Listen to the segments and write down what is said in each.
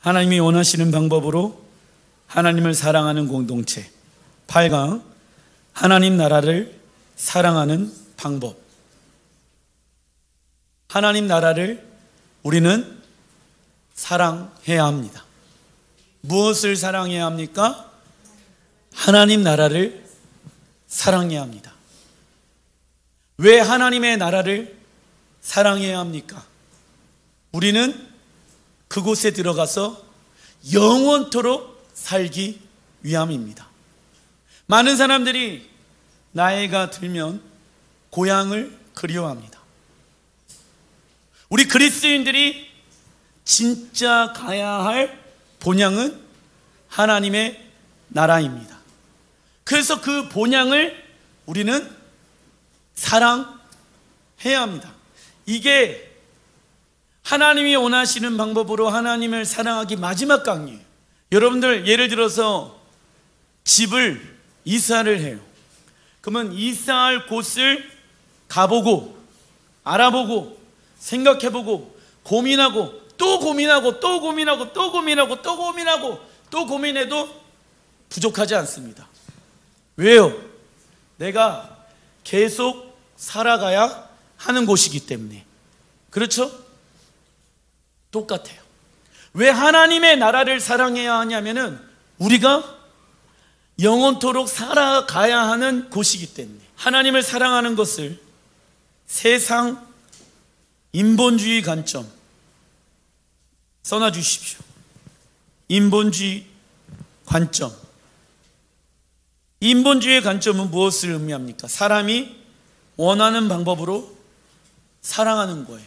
하나님이 원하시는 방법으로 하나님을 사랑하는 공동체. 8강, 하나님 나라를 사랑하는 방법. 하나님 나라를 우리는 사랑해야 합니다. 무엇을 사랑해야 합니까? 하나님 나라를 사랑해야 합니다. 왜 하나님의 나라를 사랑해야 합니까? 우리는 그곳에 들어가서 영원토록 살기 위함입니다. 많은 사람들이 나이가 들면 고향을 그리워합니다. 우리 그리스도인들이 진짜 가야 할 본향은 하나님의 나라입니다. 그래서 그 본향을 우리는 사랑해야 합니다. 이게 하나님이 원하시는 방법으로 하나님을 사랑하기 마지막 강의예요. 여러분들 예를 들어서 집을 이사를 해요. 그러면 이사할 곳을 가보고 알아보고 생각해보고 고민하고 또 고민하고 또 고민하고 또 고민하고 또 고민하고 또 고민해도 부족하지 않습니다. 왜요? 내가 계속 살아가야 하는 곳이기 때문에. 그렇죠? 똑같아요. 왜 하나님의 나라를 사랑해야 하냐면은 우리가 영원토록 살아가야 하는 곳이기 때문에. 하나님을 사랑하는 것을 세상 인본주의 관점 써놔주십시오. 인본주의 관점. 인본주의 관점은 무엇을 의미합니까? 사람이 원하는 방법으로 사랑하는 거예요.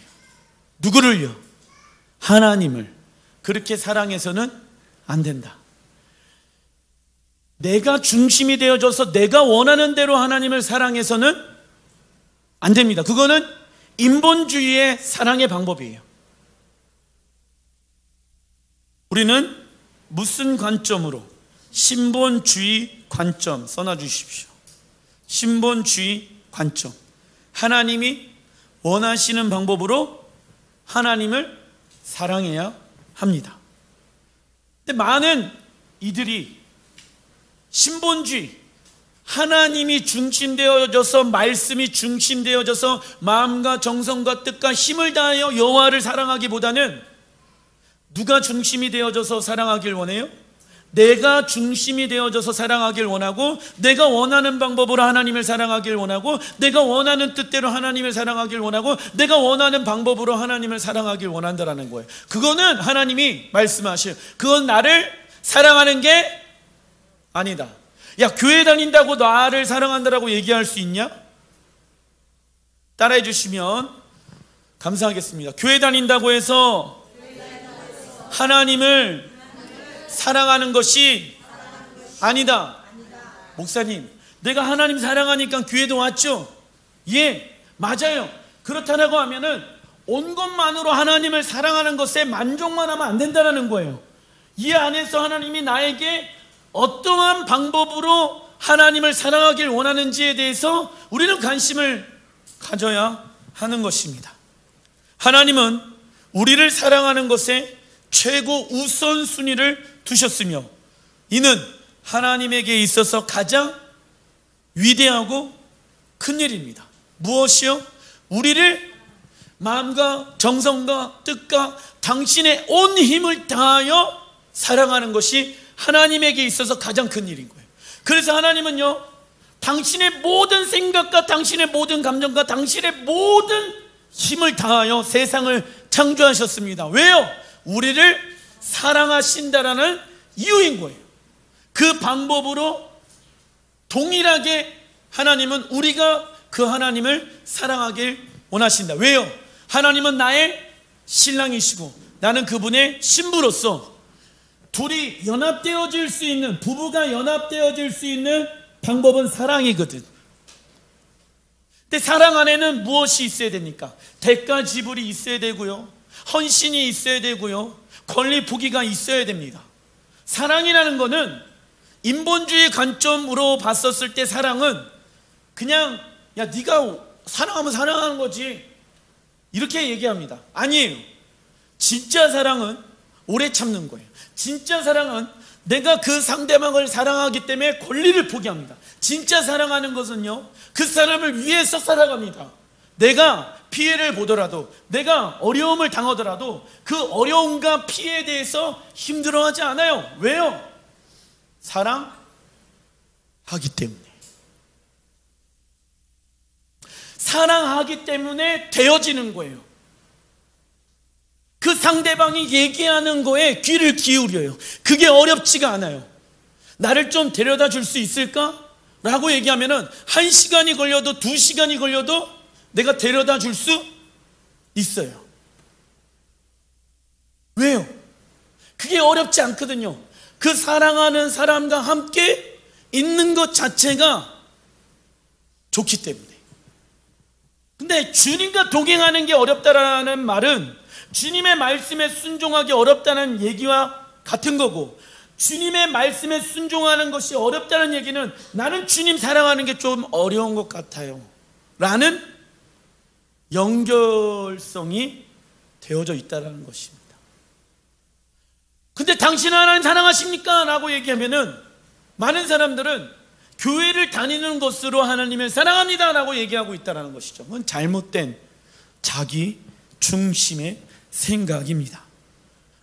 누구를요? 하나님을. 그렇게 사랑해서는 안 된다. 내가 중심이 되어져서 내가 원하는 대로 하나님을 사랑해서는 안 됩니다. 그거는 인본주의의 사랑의 방법이에요. 우리는 무슨 관점으로? 신본주의 관점 써놔주십시오. 신본주의 관점. 하나님이 원하시는 방법으로 하나님을 사랑해야 합니다. 근데 많은 이들이 신본주의, 하나님이 중심되어져서 말씀이 중심되어져서 마음과 정성과 뜻과 힘을 다하여 여호와를 사랑하기보다는 누가 중심이 되어져서 사랑하길 원해요? 내가 중심이 되어져서 사랑하길 원하고 내가 원하는 방법으로 하나님을 사랑하길 원하고 내가 원하는 뜻대로 하나님을 사랑하길 원하고 내가 원하는 방법으로 하나님을 사랑하길 원한다라는 거예요. 그거는 하나님이 말씀하실, 그건 나를 사랑하는 게 아니다. 야, 교회 다닌다고 나를 사랑한다라고 얘기할 수 있냐? 따라해 주시면 감사하겠습니다. 교회 다닌다고 해서 하나님을 사랑하는 것이 아니다. 목사님, 내가 하나님 사랑하니까 교회도 왔죠? 예, 맞아요. 그렇다고 하면은 온 것만으로 하나님을 사랑하는 것에 만족만 하면 안 된다는 거예요. 이 안에서 하나님이 나에게 어떠한 방법으로 하나님을 사랑하길 원하는지에 대해서 우리는 관심을 가져야 하는 것입니다. 하나님은 우리를 사랑하는 것에 최고 우선순위를 두셨으며 이는 하나님에게 있어서 가장 위대하고 큰 일입니다. 무엇이요? 우리를 마음과 정성과 뜻과 당신의 온 힘을 다하여 사랑하는 것이 하나님에게 있어서 가장 큰 일인 거예요. 그래서 하나님은요, 당신의 모든 생각과 당신의 모든 감정과 당신의 모든 힘을 다하여 세상을 창조하셨습니다. 왜요? 우리를 사랑하신다라는 이유인 거예요. 그 방법으로 동일하게 하나님은 우리가 그 하나님을 사랑하길 원하신다. 왜요? 하나님은 나의 신랑이시고 나는 그분의 신부로서 둘이 연합되어질 수 있는, 부부가 연합되어질 수 있는 방법은 사랑이거든. 근데 사랑 안에는 무엇이 있어야 됩니까? 대가 지불이 있어야 되고요, 헌신이 있어야 되고요, 권리 부기가 있어야 됩니다. 사랑이라는 거는 인본주의 관점으로 봤었을 때 사랑은 그냥 야 네가 사랑하면 사랑하는 거지 이렇게 얘기합니다. 아니에요. 진짜 사랑은 오래 참는 거예요. 진짜 사랑은 내가 그 상대방을 사랑하기 때문에 권리를 포기합니다. 진짜 사랑하는 것은요, 그 사람을 위해서 살아갑니다. 내가 피해를 보더라도, 내가 어려움을 당하더라도 그 어려움과 피해에 대해서 힘들어하지 않아요. 왜요? 사랑하기 때문에. 사랑하기 때문에 되어지는 거예요. 그 상대방이 얘기하는 거에 귀를 기울여요. 그게 어렵지가 않아요. 나를 좀 데려다 줄 수 있을까? 라고 얘기하면은 1시간이 걸려도 2시간이 걸려도 내가 데려다 줄 수 있어요. 왜요? 그게 어렵지 않거든요. 그 사랑하는 사람과 함께 있는 것 자체가 좋기 때문에. 근데 주님과 동행하는 게 어렵다라는 말은 주님의 말씀에 순종하기 어렵다는 얘기와 같은 거고, 주님의 말씀에 순종하는 것이 어렵다는 얘기는 나는 주님 사랑하는 게 좀 어려운 것 같아요 라는 연결성이 되어져 있다는 것입니다. 근데 당신은 하나님 사랑하십니까? 라고 얘기하면은 많은 사람들은 교회를 다니는 것으로 하나님을 사랑합니다 라고 얘기하고 있다는 것이죠. 그건 잘못된 자기 중심의 생각입니다.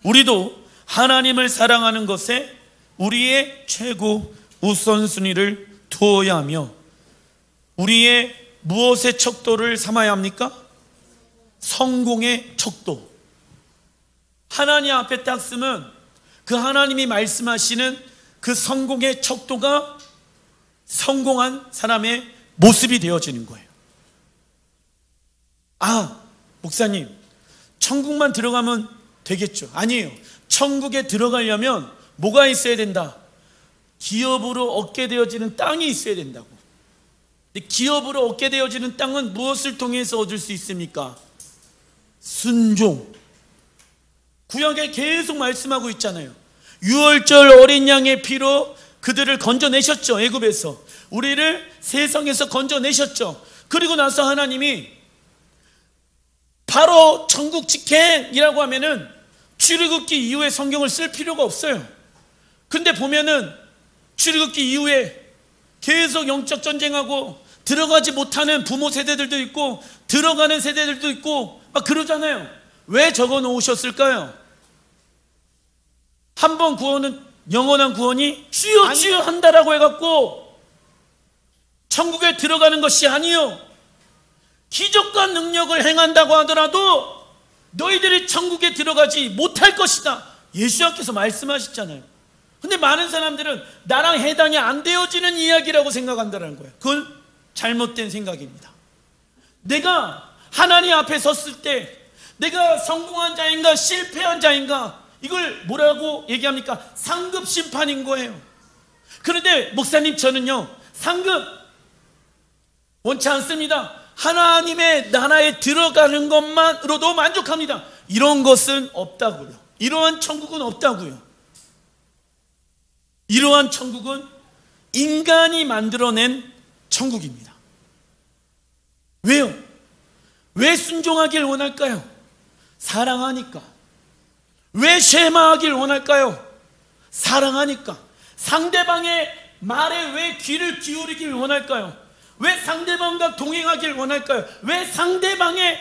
우리도 하나님을 사랑하는 것에 우리의 최고 우선순위를 두어야 하며, 우리의 무엇의 척도를 삼아야 합니까? 성공의 척도. 하나님 앞에 딱 쓰면 그 하나님이 말씀하시는 그 성공의 척도가 성공한 사람의 모습이 되어지는 거예요. 아, 목사님, 천국만 들어가면 되겠죠? 아니에요. 천국에 들어가려면 뭐가 있어야 된다? 기업으로 얻게 되어지는 땅이 있어야 된다고. 근데 기업으로 얻게 되어지는 땅은 무엇을 통해서 얻을 수 있습니까? 순종. 구약에 계속 말씀하고 있잖아요. 유월절 어린 양의 피로 그들을 건져내셨죠. 애굽에서 우리를 세상에서 건져내셨죠. 그리고 나서 하나님이 바로 천국 직행이라고 하면은 출애굽기 이후에 성경을 쓸 필요가 없어요. 근데 보면은 출애굽기 이후에 계속 영적 전쟁하고 들어가지 못하는 부모 세대들도 있고 들어가는 세대들도 있고 막 그러잖아요. 왜 적어 놓으셨을까요? 한 번 구원은 영원한 구원이 주여 주여 한다라고 해갖고 천국에 들어가는 것이 아니요, 기적과 능력을 행한다고 하더라도 너희들이 천국에 들어가지 못할 것이다, 예수님께서 말씀하셨잖아요. 근데 많은 사람들은 나랑 해당이 안 되어지는 이야기라고 생각한다는 거예요. 그건 잘못된 생각입니다. 내가 하나님 앞에 섰을 때 내가 성공한 자인가 실패한 자인가, 이걸 뭐라고 얘기합니까? 상급 심판인 거예요. 그런데 목사님, 저는요 상급 원치 않습니다. 하나님의 나라에 들어가는 것만으로도 만족합니다. 이런 것은 없다고요. 이러한 천국은 없다고요. 이러한 천국은 인간이 만들어낸 천국입니다. 왜요? 왜 순종하길 원할까요? 사랑하니까. 왜 쉐마하길 원할까요? 사랑하니까. 상대방의 말에 왜 귀를 기울이길 원할까요? 왜 상대방과 동행하길 원할까요? 왜 상대방의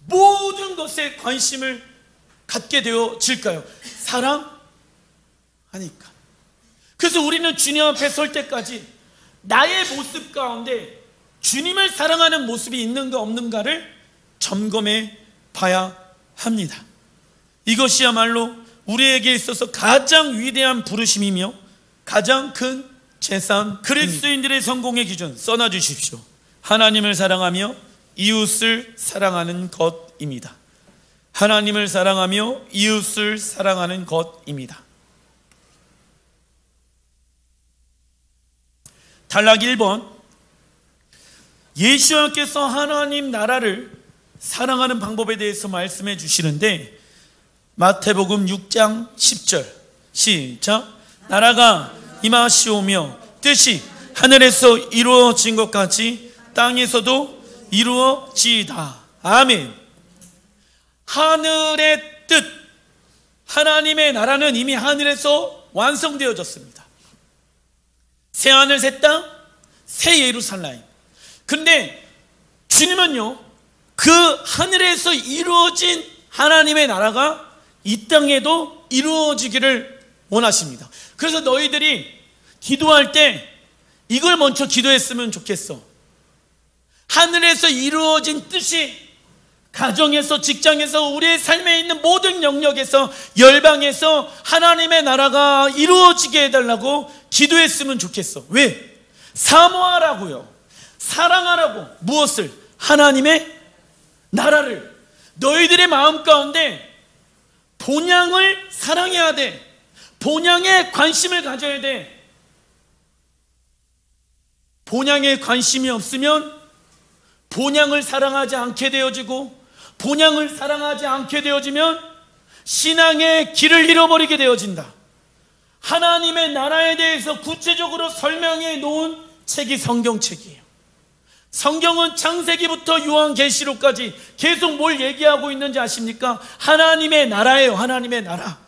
모든 것에 관심을 갖게 되어질까요? 사랑하니까. 그래서 우리는 주님 앞에 설 때까지 나의 모습 가운데 주님을 사랑하는 모습이 있는가 없는가를 점검해 봐야 합니다. 이것이야말로 우리에게 있어서 가장 위대한 부르심이며 가장 큰 재산, 그리스도인들의 성공의 기준 써놔 주십시오. 하나님을 사랑하며 이웃을 사랑하는 것입니다. 하나님을 사랑하며 이웃을 사랑하는 것입니다. 단락 1번, 예수님께서 하나님 나라를 사랑하는 방법에 대해서 말씀해 주시는데, 마태복음 6장 10절 시작. 나라가 임하시오며 뜻이 하늘에서 이루어진 것 같이 땅에서도 이루어지이다. 아멘. 하늘의 뜻, 하나님의 나라는 이미 하늘에서 완성되어졌습니다. 새하늘 새 땅, 새 예루살렘. 근데 주님은요, 그 하늘에서 이루어진 하나님의 나라가 이 땅에도 이루어지기를 원하십니다. 그래서 너희들이 기도할 때 이걸 먼저 기도했으면 좋겠어. 하늘에서 이루어진 뜻이 가정에서, 직장에서, 우리의 삶에 있는 모든 영역에서, 열방에서 하나님의 나라가 이루어지게 해달라고 기도했으면 좋겠어. 왜? 사모하라고요. 사랑하라고. 무엇을? 하나님의 나라를. 너희들의 마음 가운데 본향을 사랑해야 돼. 본향에 관심을 가져야 돼. 본향에 관심이 없으면 본향을 사랑하지 않게 되어지고, 본향을 사랑하지 않게 되어지면 신앙의 길을 잃어버리게 되어진다. 하나님의 나라에 대해서 구체적으로 설명해 놓은 책이 성경책이에요. 성경은 창세기부터 요한계시록까지 계속 뭘 얘기하고 있는지 아십니까? 하나님의 나라예요. 하나님의 나라.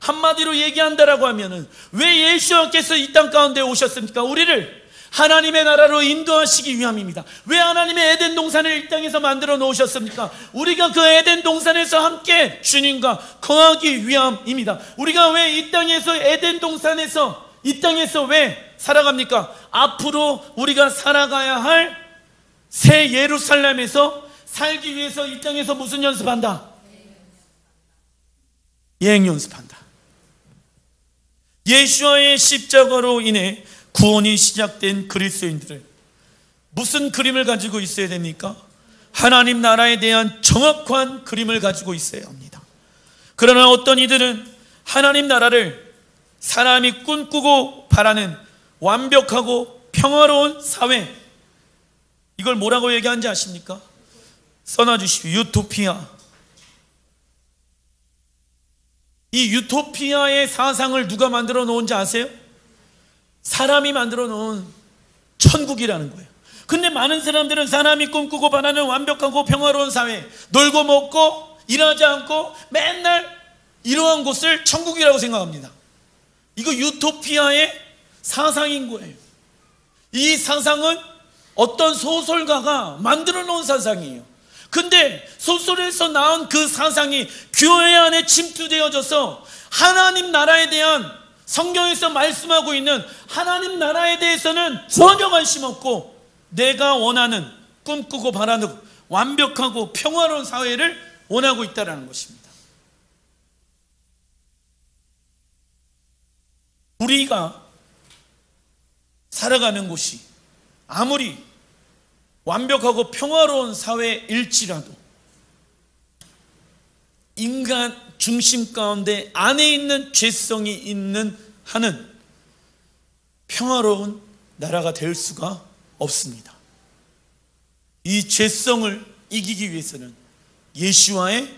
한마디로 얘기한다라고 하면은 왜 예수님께서 이 땅 가운데 오셨습니까? 우리를 하나님의 나라로 인도하시기 위함입니다. 왜 하나님의 에덴 동산을 이 땅에서 만들어 놓으셨습니까? 우리가 그 에덴 동산에서 함께 주님과 거하기 위함입니다. 우리가 왜 이 땅에서, 에덴 동산에서, 이 땅에서 왜 살아갑니까? 앞으로 우리가 살아가야 할 새 예루살렘에서 살기 위해서 이 땅에서 무슨 연습한다? 예행 연습한다. 예수와의 십자가로 인해 구원이 시작된 그리스도인들은 무슨 그림을 가지고 있어야 됩니까? 하나님 나라에 대한 정확한 그림을 가지고 있어야 합니다. 그러나 어떤 이들은 하나님 나라를 사람이 꿈꾸고 바라는 완벽하고 평화로운 사회, 이걸 뭐라고 얘기하는지 아십니까? 써놔주십시오. 유토피아. 이 유토피아의 사상을 누가 만들어 놓은지 아세요? 사람이 만들어 놓은 천국이라는 거예요. 근데 많은 사람들은 사람이 꿈꾸고 바라는 완벽하고 평화로운 사회, 놀고 먹고 일하지 않고 맨날 이러한 곳을 천국이라고 생각합니다. 이거 유토피아의 사상인 거예요. 이 사상은 어떤 소설가가 만들어 놓은 사상이에요. 근데 소설에서 나온 그 사상이 교회 안에 침투되어져서 하나님 나라에 대한, 성경에서 말씀하고 있는 하나님 나라에 대해서는 전혀 관심 없고, 내가 원하는, 꿈꾸고 바라는 완벽하고 평화로운 사회를 원하고 있다는 것입니다. 우리가 살아가는 곳이 아무리 완벽하고 평화로운 사회일지라도 인간 중심 가운데 안에 있는 죄성이 있는 한은 평화로운 나라가 될 수가 없습니다. 이 죄성을 이기기 위해서는 예수와의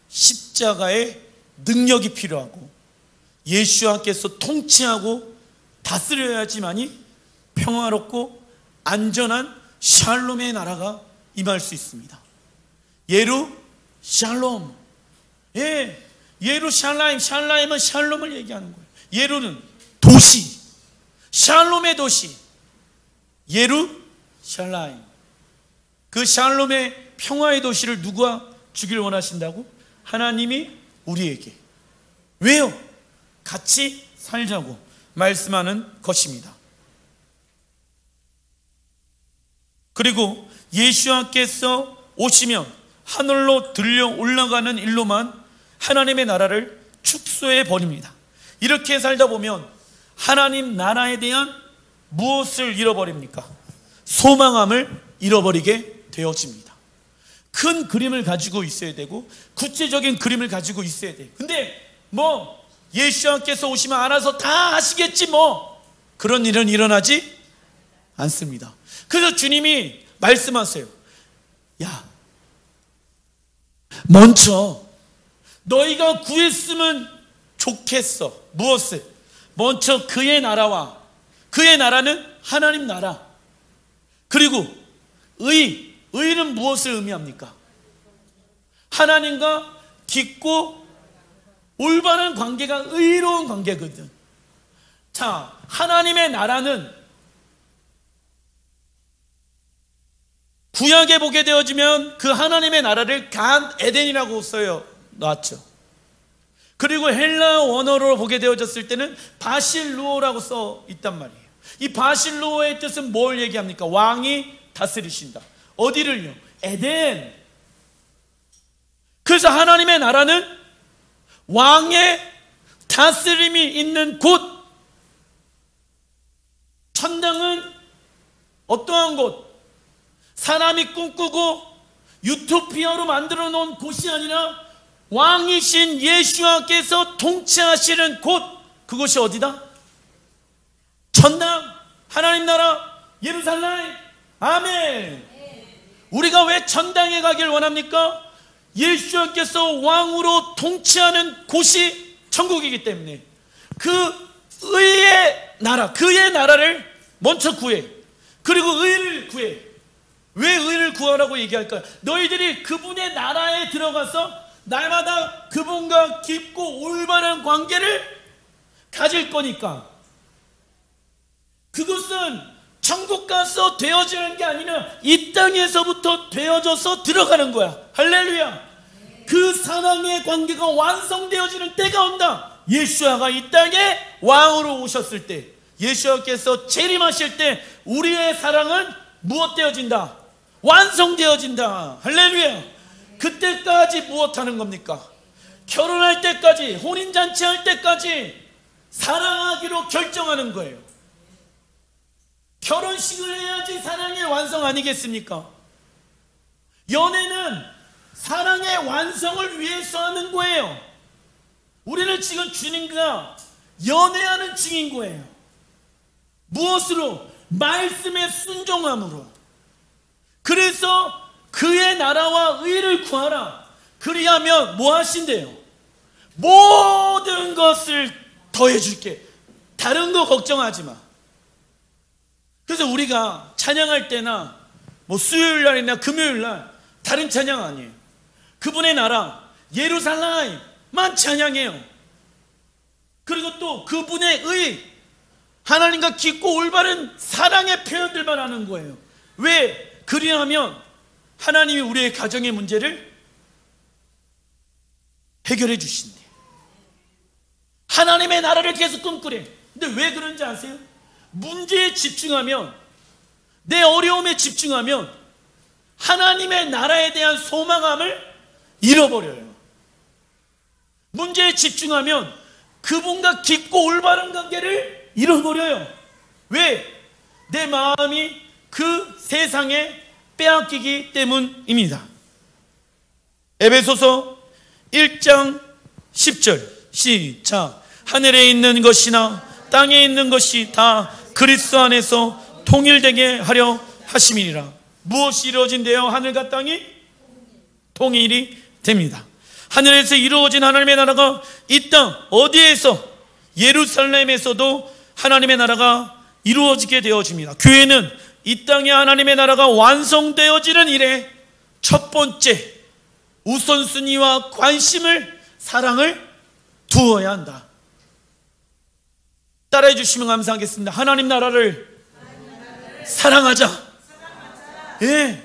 십자가의 능력이 필요하고, 예수와께서 통치하고 다스려야지만이 평화롭고 안전한 샬롬의 나라가 임할 수 있습니다. 예루샬롬. 예, 예루샬라임. 샬라임은 샬롬을 얘기하는 거예요. 예루는 도시, 샬롬의 도시, 예루샬라임. 그 샬롬의 평화의 도시를 누가 주길 원하신다고? 하나님이 우리에게. 왜요? 같이 살자고 말씀하는 것입니다. 그리고 예수님께서 오시면 하늘로 들려 올라가는 일로만 하나님의 나라를 축소해 버립니다. 이렇게 살다 보면 하나님 나라에 대한 무엇을 잃어버립니까? 소망함을 잃어버리게 되어집니다. 큰 그림을 가지고 있어야 되고, 구체적인 그림을 가지고 있어야 돼요. 근데 뭐 예수님께서 오시면 알아서 다 하시겠지 뭐, 그런 일은 일어나지 않습니다. 그래서 주님이 말씀하세요. 야, 먼저 너희가 구했으면 좋겠어. 무엇을? 먼저 그의 나라와, 그의 나라는 하나님 나라, 그리고 의는 무엇을 의미합니까? 하나님과 깊고 올바른 관계가 의로운 관계거든. 자, 하나님의 나라는 구약에 보게 되어지면 그 하나님의 나라를 간 에덴이라고 써요 놨죠. 그리고 헬라 원어로 보게 되어졌을 때는 바실루오라고 써 있단 말이에요. 이 바실루오의 뜻은 뭘 얘기합니까? 왕이 다스리신다. 어디를요? 에덴. 그래서 하나님의 나라는 왕의 다스림이 있는 곳. 천당은 어떠한 곳? 사람이 꿈꾸고 유토피아로 만들어 놓은 곳이 아니라 왕이신 예수와께서 통치하시는 곳. 그곳이 어디다? 천당, 하나님 나라, 예루살렘. 아멘. 우리가 왜 천당에 가길 원합니까? 예수께서 왕으로 통치하는 곳이 천국이기 때문에 그 의의 나라, 그의 나라를 먼저 구해. 그리고 의를 구해. 왜 의를 구하라고 얘기할까요? 너희들이 그분의 나라에 들어가서 날마다 그분과 깊고 올바른 관계를 가질 거니까. 그것은 천국 가서 되어지는 게 아니라 이 땅에서부터 되어져서 들어가는 거야. 할렐루야. 그 사랑의 관계가 완성되어지는 때가 온다. 예수아가 이 땅에 왕으로 오셨을 때, 예수아께서 재림하실 때 우리의 사랑은 무엇 되어진다? 완성되어진다. 할렐루야. 그때까지 무엇 하는 겁니까? 결혼할 때까지, 혼인잔치 할 때까지 사랑하기로 결정하는 거예요. 결혼식을 해야지 사랑의 완성 아니겠습니까? 연애는 사랑의 완성을 위해서 하는 거예요. 우리는 지금 주님과 연애하는 중인 거예요. 무엇으로? 말씀의 순종함으로. 그래서 그의 나라와 의를 구하라. 그리하면 뭐 하신대요? 모든 것을 더해줄게. 다른 거 걱정하지 마. 그래서 우리가 찬양할 때나 뭐 수요일 날이나 금요일 날 다른 찬양 아니에요. 그분의 나라 예루살렘만 찬양해요. 그리고 또 그분의 의, 하나님과 깊고 올바른 사랑의 표현들만 하는 거예요. 왜? 그리하면 하나님이 우리의 가정의 문제를 해결해 주신대. 하나님의 나라를 계속 꿈꾸래. 근데 왜 그런지 아세요? 문제에 집중하면, 내 어려움에 집중하면 하나님의 나라에 대한 소망함을 잃어버려요. 문제에 집중하면 그분과 깊고 올바른 관계를 잃어버려요. 왜? 내 마음이 그 세상에 빼앗기기 때문입니다. 에베소서 1장 10절 시작. 하늘에 있는 것이나 땅에 있는 것이 다 그리스도 안에서 통일되게 하려 하심이니라. 무엇이 이루어진대요? 하늘과 땅이 통일이 됩니다. 하늘에서 이루어진 하나님의 나라가 이 땅 어디에서? 예루살렘에서도 하나님의 나라가 이루어지게 되어집니다. 교회는 이 땅에 하나님의 나라가 완성되어지는 일에 첫 번째 우선순위와 관심을, 사랑을 두어야 한다. 따라해 주시면 감사하겠습니다. 하나님 나라를 사랑하자. 예.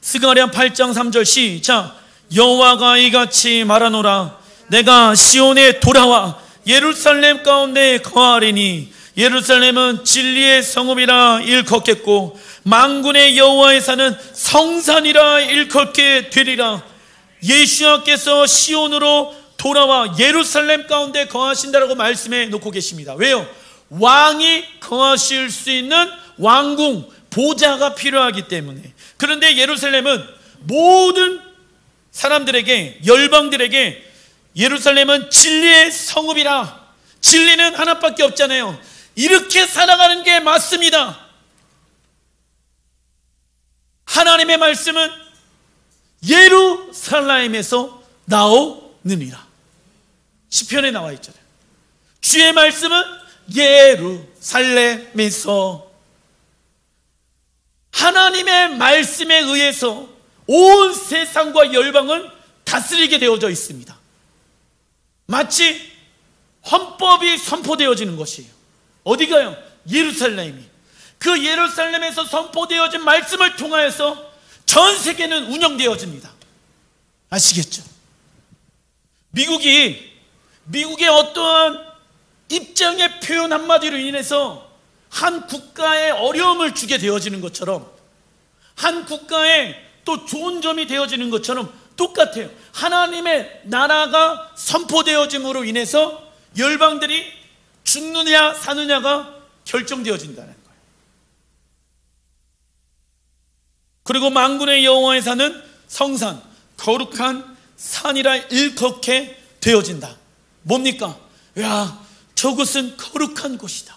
스가랴 8장 3절 시작. 여호와가 이같이 말하노라. 내가 시온에 돌아와 예루살렘 가운데 거하리니 예루살렘은 진리의 성읍이라 일컫겠고 만군의 여호와의 산은 성산이라 일컫게 되리라. 예수께서 시온으로 돌아와 예루살렘 가운데 거하신다라고 말씀해 놓고 계십니다. 왜요? 왕이 거하실 수 있는 왕궁, 보좌가 필요하기 때문에. 그런데 예루살렘은 모든 사람들에게, 열방들에게 예루살렘은 진리의 성읍이라. 진리는 하나밖에 없잖아요. 이렇게 살아가는 게 맞습니다. 하나님의 말씀은 예루살렘에서 나오느니라. 시편에 나와 있잖아요. 주의 말씀은 예루살렘에서. 하나님의 말씀에 의해서 온 세상과 열방을 다스리게 되어져 있습니다. 마치 헌법이 선포되어지는 것이에요. 어디가요? 예루살렘이. 그 예루살렘에서 선포되어진 말씀을 통하여서 전 세계는 운영되어집니다. 아시겠죠? 미국의 어떠한 입장의 표현 한마디로 인해서 한 국가에 어려움을 주게 되어지는 것처럼, 한 국가에 또 좋은 점이 되어지는 것처럼 똑같아요. 하나님의 나라가 선포되어짐으로 인해서 열방들이 죽느냐 사느냐가 결정되어진다는 거예요. 그리고 만군의 여호와의 산은 성산, 거룩한 산이라 일컫게 되어진다. 뭡니까? 야, 저곳은 거룩한 곳이다.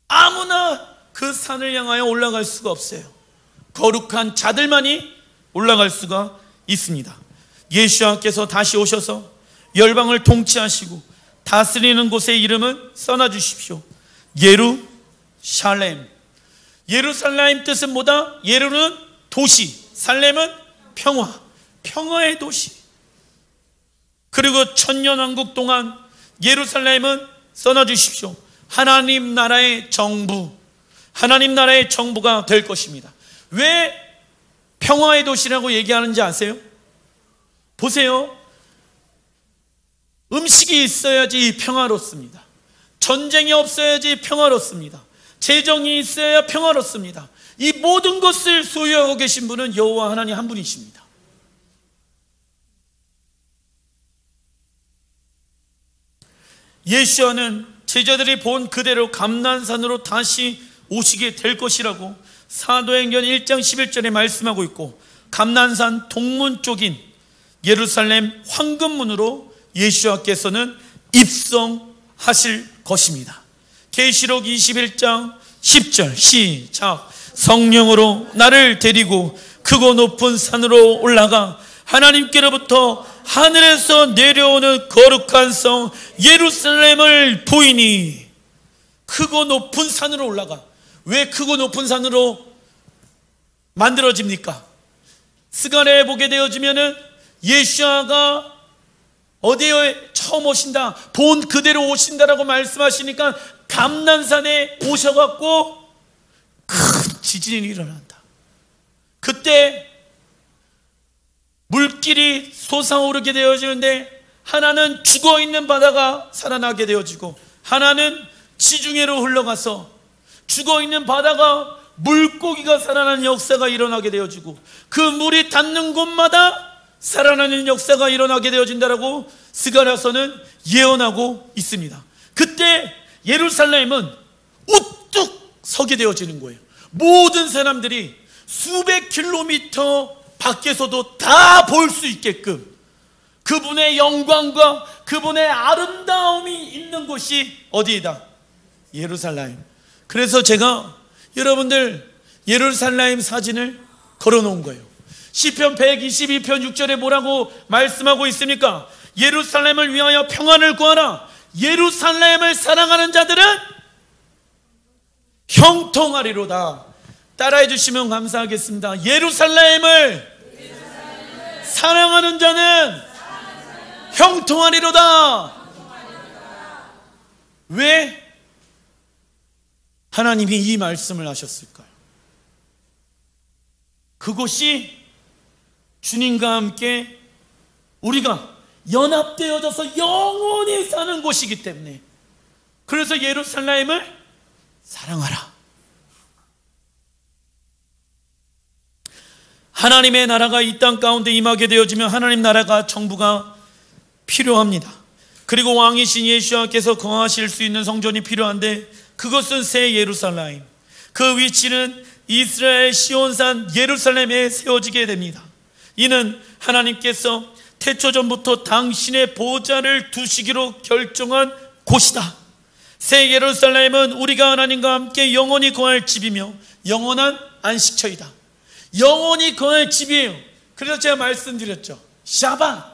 아무나 그 산을 향하여 올라갈 수가 없어요. 거룩한 자들만이 올라갈 수가 있습니다. 예수님께서 다시 오셔서 열방을 통치하시고 다스리는 곳의 이름은 써놔주십시오. 예루살렘. 예루살렘 뜻은 뭐다? 예루는 도시, 살렘은 평화, 평화의 도시. 그리고 천년왕국 동안 예루살렘은 써놔주십시오. 하나님 나라의 정부, 하나님 나라의 정부가 될 것입니다. 왜 평화의 도시라고 얘기하는지 아세요? 보세요. 음식이 있어야지 평화롭습니다. 전쟁이 없어야지 평화롭습니다. 재정이 있어야 평화롭습니다. 이 모든 것을 소유하고 계신 분은 여호와 하나님 한 분이십니다. 예수와는 제자들이 본 그대로 감난산으로 다시 오시게 될 것이라고 사도행전 1장 11절에 말씀하고 있고, 감난산 동문 쪽인 예루살렘 황금문으로 예수와께서는 입성하실 것입니다. 계시록 21장 10절 시작. 성령으로 나를 데리고 크고 높은 산으로 올라가 하나님께로부터 하늘에서 내려오는 거룩한 성 예루살렘을 보이니. 크고 높은 산으로 올라가. 왜 크고 높은 산으로 만들어집니까? 스가랴에 보게 되어지면은 예수아가 어디에 처음 오신다, 본 그대로 오신다라고 말씀하시니까 감난산에 오셔갖고 큰 지진이 일어난다. 그때 물길이 솟아오르게 되어지는데, 하나는 죽어있는 바다가 살아나게 되어지고, 하나는 지중해로 흘러가서 죽어있는 바다가 물고기가 살아나는 역사가 일어나게 되어지고, 그 물이 닿는 곳마다 살아나는 역사가 일어나게 되어진다라고 스가랴서는 예언하고 있습니다. 그때 예루살렘은 우뚝 서게 되어지는 거예요. 모든 사람들이 수백 킬로미터 밖에서도 다 볼 수 있게끔 그분의 영광과 그분의 아름다움이 있는 곳이 어디이다? 예루살렘. 그래서 제가 여러분들 예루살렘 사진을 걸어놓은 거예요. 시편 122편 6절에 뭐라고 말씀하고 있습니까? 예루살렘을 위하여 평안을 구하라. 예루살렘을 사랑하는 자들은 형통하리로다. 따라해 주시면 감사하겠습니다. 예루살렘을 사랑하는 자는 형통하리로다. 왜 하나님이 이 말씀을 하셨을까요? 그곳이 주님과 함께 우리가 연합되어져서 영원히 사는 곳이기 때문에, 그래서 예루살렘을 사랑하라. 하나님의 나라가 이 땅 가운데 임하게 되어지면 하나님 나라가 정부가 필요합니다. 그리고 왕이신 예수님께서 거하실 수 있는 성전이 필요한데, 그것은 새 예루살렘, 그 위치는 이스라엘 시온산 예루살렘에 세워지게 됩니다. 이는 하나님께서 태초전부터 당신의 보좌를 두시기로 결정한 곳이다. 새 예루살렘은 우리가 하나님과 함께 영원히 거할 집이며 영원한 안식처이다. 영원히 거할 집이에요. 그래서 제가 말씀드렸죠. 샤밧.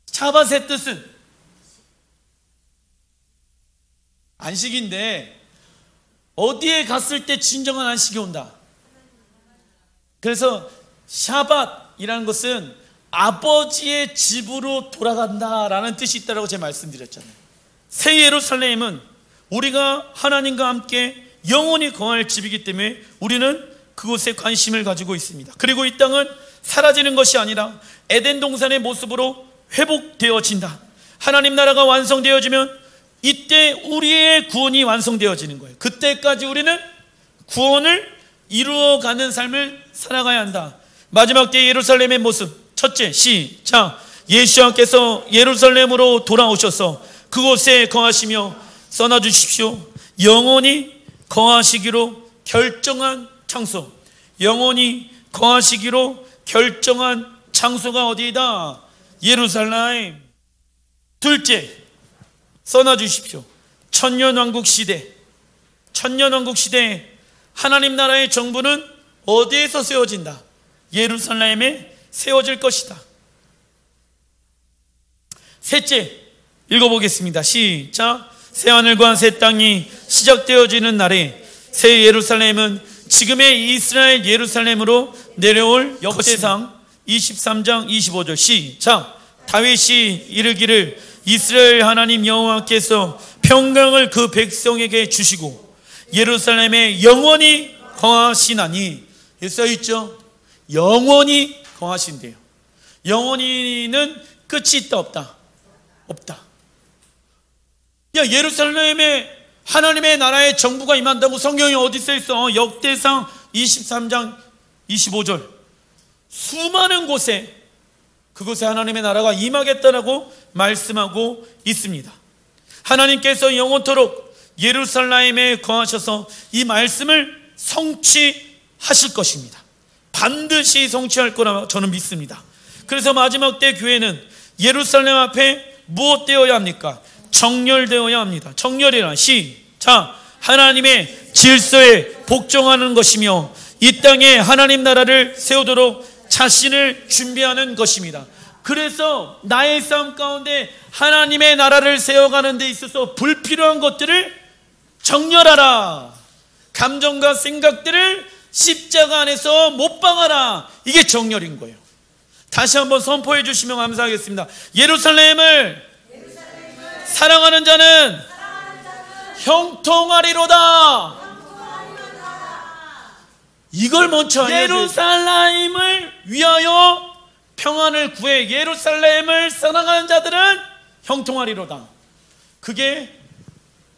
샤밧의 뜻은 안식인데, 어디에 갔을 때 진정한 안식이 온다? 그래서 샤밧이라는 것은 아버지의 집으로 돌아간다라는 뜻이 있다고 제가 말씀드렸잖아요. 새 예루살렘은 우리가 하나님과 함께 영원히 거할 집이기 때문에 우리는 그곳에 관심을 가지고 있습니다. 그리고 이 땅은 사라지는 것이 아니라 에덴 동산의 모습으로 회복되어진다. 하나님 나라가 완성되어지면 이때 우리의 구원이 완성되어지는 거예요. 그때까지 우리는 구원을 이루어가는 삶을 살아가야 한다. 마지막 때 예루살렘의 모습. 첫째, 시작. 예수님께서 예루살렘으로 돌아오셔서 그곳에 거하시며 써놔주십시오. 영원히 거하시기로 결정한 장소. 영원히 거하시기로 결정한 장소가 어디이다? 예루살렘. 둘째, 써놔주십시오. 천년왕국 시대. 천년왕국 시대에 하나님 나라의 정부는 어디에서 세워진다? 예루살렘에 세워질 것이다. 셋째, 읽어보겠습니다. 시작. 새하늘과 새 땅이 시작되어지는 날에 새 예루살렘은 지금의 이스라엘 예루살렘으로 내려올 역대상 23장 25절. 시작. 다윗이 이르기를 이스라엘 하나님 여호와께서 평강을 그 백성에게 주시고 예루살렘에 영원히 거하시나니. 써있죠? 영원히 거하신대요. 영원히는 끝이 있다 없다? 없다. 야, 예루살렘에 하나님의 나라의 정부가 임한다고 성경이 어디 써있어? 역대상 23장 25절. 수많은 곳에 그곳에 하나님의 나라가 임하겠다라고 말씀하고 있습니다. 하나님께서 영원토록 예루살렘에 거하셔서 이 말씀을 성취하실 것입니다. 반드시 성취할 거라 저는 믿습니다. 그래서 마지막 때 교회는 예루살렘 앞에 무엇 되어야 합니까? 정렬되어야 합니다. 정렬이란 시작. 하나님의 질서에 복종하는 것이며 이 땅에 하나님 나라를 세우도록 자신을 준비하는 것입니다. 그래서 나의 삶 가운데 하나님의 나라를 세워가는 데 있어서 불필요한 것들을 정렬하라. 감정과 생각들을 십자가 안에서 못 박아라. 이게 정렬인 거예요. 다시 한번 선포해 주시면 감사하겠습니다. 예루살렘을 사랑하는 자는 형통하리로다. 이걸 먼저 예루살렘을 위하여 평안을 구해 예루살렘을 사랑하는 자들은 형통하리로다. 그게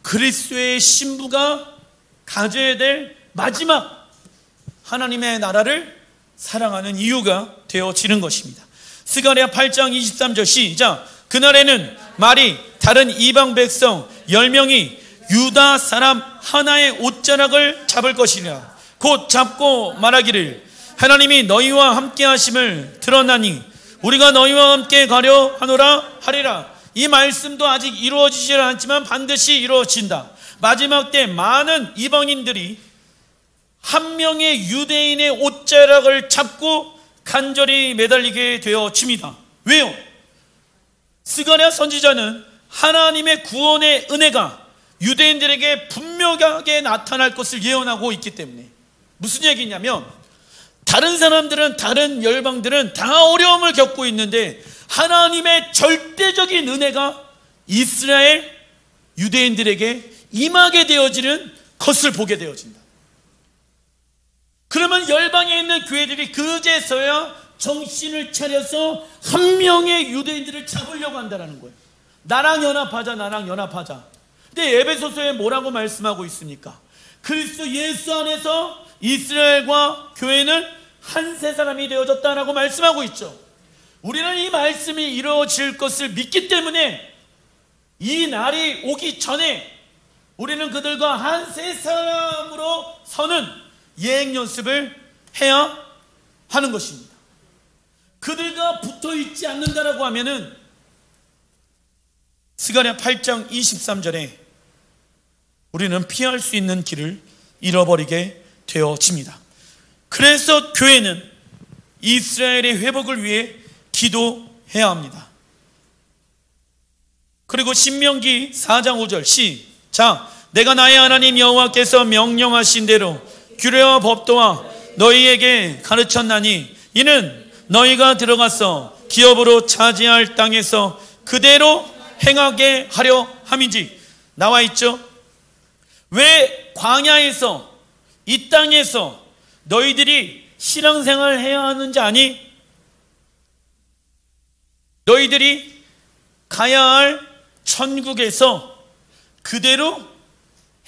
그리스도의 신부가 가져야 될 마지막 하나님의 나라를 사랑하는 이유가 되어지는 것입니다. 스가랴 8장 23절 시작. 그날에는 말이 다른 이방 백성 10명이 유다 사람 하나의 옷자락을 잡을 것이라. 곧 잡고 말하기를 하나님이 너희와 함께 하심을 들었나니 우리가 너희와 함께 가려 하노라 하리라. 이 말씀도 아직 이루어지지 않지만 반드시 이루어진다. 마지막 때 많은 이방인들이 한 명의 유대인의 옷자락을 잡고 간절히 매달리게 되어집니다. 왜요? 스가랴 선지자는 하나님의 구원의 은혜가 유대인들에게 분명하게 나타날 것을 예언하고 있기 때문에. 무슨 얘기냐면 다른 사람들은, 다른 열방들은 다 어려움을 겪고 있는데 하나님의 절대적인 은혜가 이스라엘 유대인들에게 임하게 되어지는 것을 보게 되어진다. 그러면 열방에 있는 교회들이 그제서야 정신을 차려서 한 명의 유대인들을 잡으려고 한다는 거예요. 나랑 연합하자, 나랑 연합하자. 근데 에베소서에 뭐라고 말씀하고 있습니까? 그리스도 예수 안에서 이스라엘과 교회는 한 세 사람이 되어졌다라고 말씀하고 있죠. 우리는 이 말씀이 이루어질 것을 믿기 때문에 이 날이 오기 전에 우리는 그들과 한 세 사람으로 서는 예행 연습을 해야 하는 것입니다. 그들과 붙어 있지 않는다라고 하면은 스가랴 8장 23절에 우리는 피할 수 있는 길을 잃어버리게 되어집니다. 그래서 교회는 이스라엘의 회복을 위해 기도해야 합니다. 그리고 신명기 4장 5절 시작. 내가 나의 하나님 여호와께서 명령하신 대로 규례와 법도와 너희에게 가르쳤나니 이는 너희가 들어가서 기업으로 차지할 땅에서 그대로 행하게 하려 함인지. 나와 있죠? 왜 광야에서, 이 땅에서 너희들이 신앙생활을 해야 하는지 아니? 너희들이 가야 할 천국에서 그대로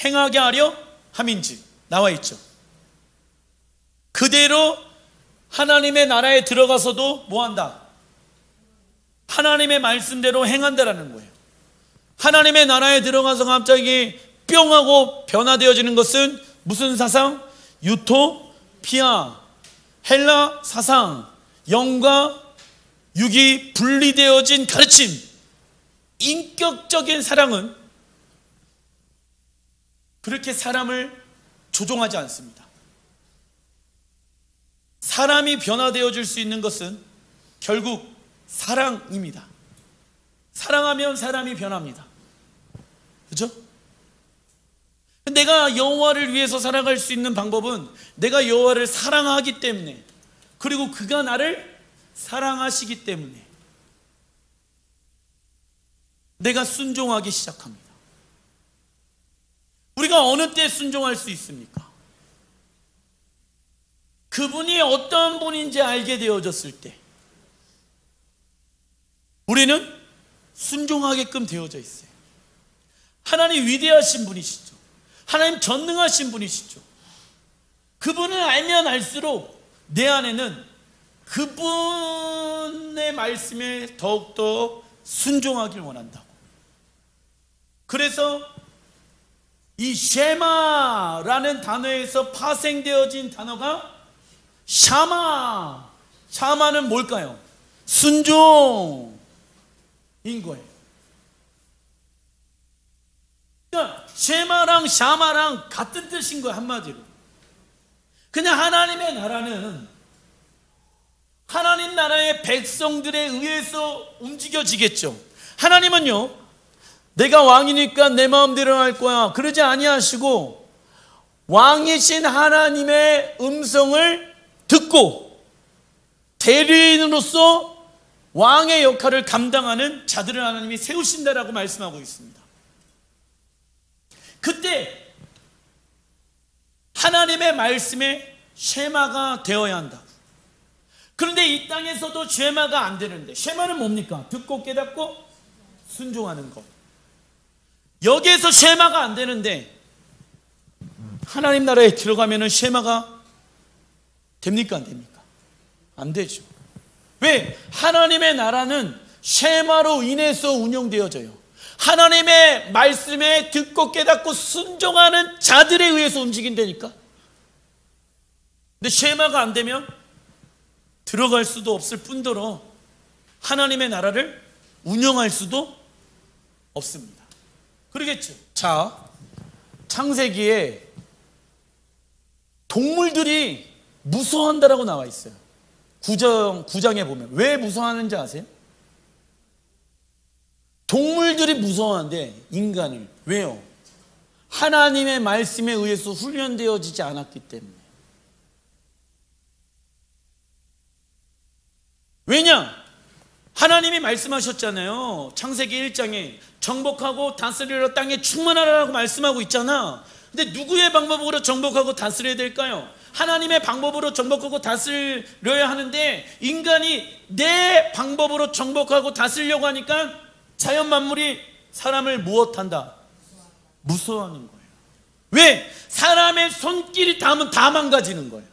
행하게 하려 함인지. 나와 있죠. 그대로 하나님의 나라에 들어가서도 뭐한다? 하나님의 말씀대로 행한다라는 거예요. 하나님의 나라에 들어가서 갑자기 뿅 하고 변화되어지는 것은 무슨 사상? 유토피아, 헬라 사상, 영과 육이 분리되어진 가르침. 인격적인 사랑은 그렇게 사람을 조종하지 않습니다. 사람이 변화되어질 수 있는 것은 결국 사랑입니다. 사랑하면 사람이 변합니다. 그렇죠? 내가 여호와를 위해서 살아갈 수 있는 방법은 내가 여호와를 사랑하기 때문에, 그리고 그가 나를 사랑하시기 때문에 내가 순종하기 시작합니다. 우리가 어느 때 순종할 수 있습니까? 그분이 어떤 분인지 알게 되어졌을 때 우리는 순종하게끔 되어져 있어요. 하나님 위대하신 분이시죠. 하나님 전능하신 분이시죠. 그분을 알면 알수록 내 안에는 그분의 말씀에 더욱더 순종하길 원한다고. 그래서 이 쉐마라는 단어에서 파생되어진 단어가 샤마. 샤마는 뭘까요? 순종인 거예요. 그러니까 쉐마랑 샤마랑 같은 뜻인 거예요. 한마디로 그냥 하나님의 나라는 하나님 나라의 백성들에 의해서 움직여지겠죠. 하나님은요, 내가 왕이니까 내 마음대로 할 거야 그러지 아니하시고 왕이신 하나님의 음성을 듣고 대리인으로서 왕의 역할을 감당하는 자들을 하나님이 세우신다라고 말씀하고 있습니다. 그때 하나님의 말씀에 쉐마가 되어야 한다. 그런데 이 땅에서도 쉐마가 안 되는데, 쉐마는 뭡니까? 듣고 깨닫고 순종하는 것. 여기에서 쉐마가 안 되는데 하나님 나라에 들어가면은 쉐마가 됩니까? 안 됩니까? 안 되죠. 왜? 하나님의 나라는 쉐마로 인해서 운영되어져요. 하나님의 말씀에 듣고 깨닫고 순종하는 자들에 의해서 움직인다니까. 근데 쉐마가 안 되면 들어갈 수도 없을 뿐더러 하나님의 나라를 운영할 수도 없습니다. 그러겠죠. 자, 창세기에 동물들이 무서워한다라고 나와 있어요. 9장에 보면. 왜 무서워하는지 아세요? 동물들이 무서워하는데 인간을. 왜요? 하나님의 말씀에 의해서 훈련되어지지 않았기 때문에. 왜냐? 하나님이 말씀하셨잖아요. 창세기 1장에 정복하고 다스리러 땅에 충만하라고 말씀하고 있잖아. 근데 누구의 방법으로 정복하고 다스려야 될까요? 하나님의 방법으로 정복하고 다스려야 하는데 인간이 내 방법으로 정복하고 다스리려고 하니까 자연 만물이 사람을 무엇한다? 무서워하는 거예요. 왜? 사람의 손길이 닿으면 다 망가지는 거예요.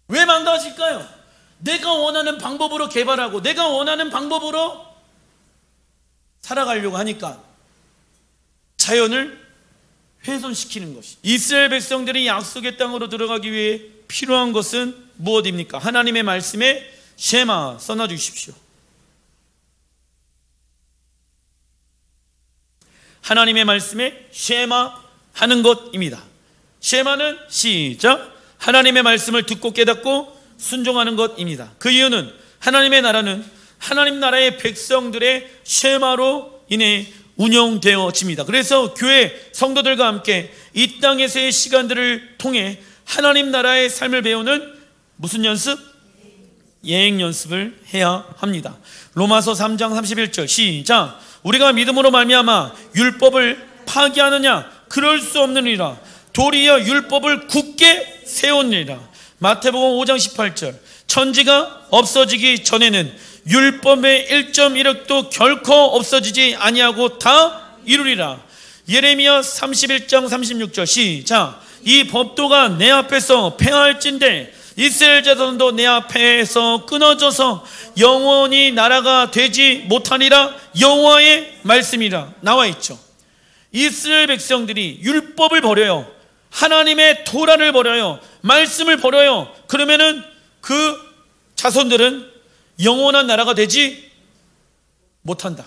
왜 망가질까요? 내가 원하는 방법으로 개발하고 내가 원하는 방법으로 살아가려고 하니까 자연을 훼손시키는 것이. 이스라엘 백성들이 약속의 땅으로 들어가기 위해 필요한 것은 무엇입니까? 하나님의 말씀에 쉐마 써놔주십시오. 하나님의 말씀에 쉐마 하는 것입니다. 쉐마는 시작, 하나님의 말씀을 듣고 깨닫고 순종하는 것입니다. 그 이유는 하나님의 나라는 하나님 나라의 백성들의 쉐마로 인해 운영되어집니다. 그래서 교회 성도들과 함께 이 땅에서의 시간들을 통해 하나님 나라의 삶을 배우는 무슨 연습? 예행 연습을 해야 합니다. 로마서 3장 31절 시작. 우리가 믿음으로 말미암아 율법을 파기하느냐? 그럴 수 없느니라. 도리어 율법을 굳게 세우느니라. 마태복음 5장 18절 천지가 없어지기 전에는 율법의 1.1획도 결코 없어지지 아니하고 다 이루리라. 예레미야 31장 36절 시작. 이 법도가 내 앞에서 폐하할진대 이스라엘 자손도 내 앞에서 끊어져서 영원히 나라가 되지 못하리라. 여호와의 말씀이라 나와 있죠. 이스라엘 백성들이 율법을 버려요. 하나님의 토라를 버려요. 말씀을 버려요. 그러면은 그 자손들은 영원한 나라가 되지 못한다.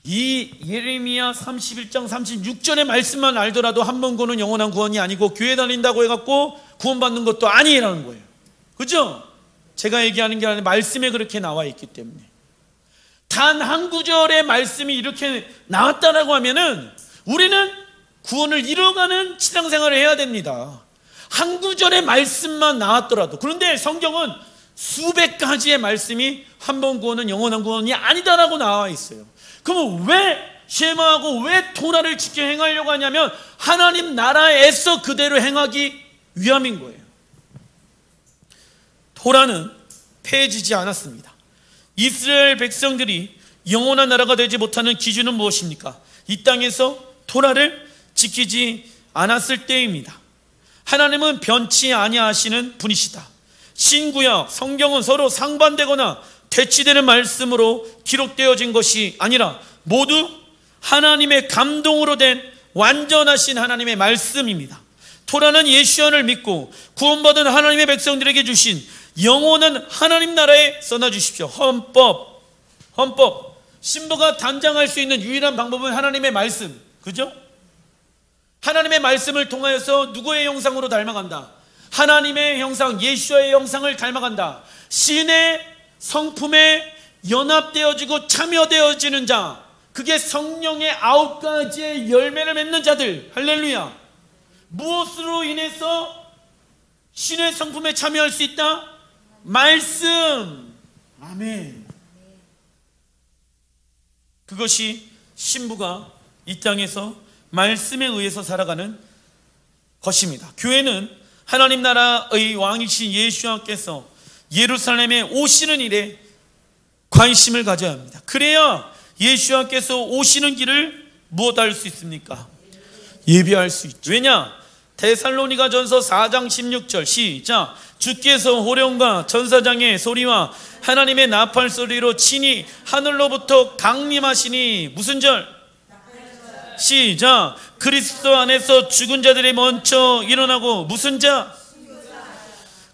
이 예레미야 31장 36절의 말씀만 알더라도 한 번 구원은 영원한 구원이 아니고 교회 다닌다고 해갖고 구원받는 것도 아니라는 거예요. 그죠? 제가 얘기하는 게 아니라 말씀에 그렇게 나와 있기 때문에. 단 한 구절의 말씀이 이렇게 나왔다라고 하면은 우리는 구원을 이뤄가는 신앙생활을 해야 됩니다. 한 구절의 말씀만 나왔더라도. 그런데 성경은 수백 가지의 말씀이 한 번 구원은 영원한 구원이 아니다라고 나와 있어요. 그럼 왜 쉐마하고 왜 토라를 지켜 행하려고 하냐면 하나님 나라에서 그대로 행하기 위함인 거예요. 토라는 폐해지지 않았습니다. 이스라엘 백성들이 영원한 나라가 되지 못하는 기준은 무엇입니까? 이 땅에서 토라를 지키지 않았을 때입니다. 하나님은 변치 아니하시는 분이시다. 신구약 성경은 서로 상반되거나 대치되는 말씀으로 기록되어진 것이 아니라 모두 하나님의 감동으로 된 완전하신 하나님의 말씀입니다. 토라는 예수안을 믿고 구원받은 하나님의 백성들에게 주신 영원한 하나님 나라에 써놔주십시오. 헌법. 신부가 단장할 수 있는 유일한 방법은 하나님의 말씀. 그죠? 하나님의 말씀을 통하여서 누구의 형상으로 닮아간다? 하나님의 형상, 예수와의 형상을 닮아간다. 신의 성품에 연합되어지고 참여되어지는 자, 그게 성령의 9가지의 열매를 맺는 자들. 할렐루야. 무엇으로 인해서 신의 성품에 참여할 수 있다? 말씀. 아멘. 그것이 신부가 이 땅에서 말씀에 의해서 살아가는 것입니다. 교회는 하나님 나라의 왕이신 예수님께서 예루살렘에 오시는 일에 관심을 가져야 합니다. 그래야 예수님께서 오시는 길을 무엇할 수 있습니까? 예비할 수 있죠. 왜냐? 데살로니가전서 4장 16절 시작. 주께서 호령과 천사장의 소리와 하나님의 나팔 소리로 친히 하늘로부터 강림하시니 무슨 절? 시작. 그리스도 안에서 죽은 자들이 먼저 일어나고 무슨 자?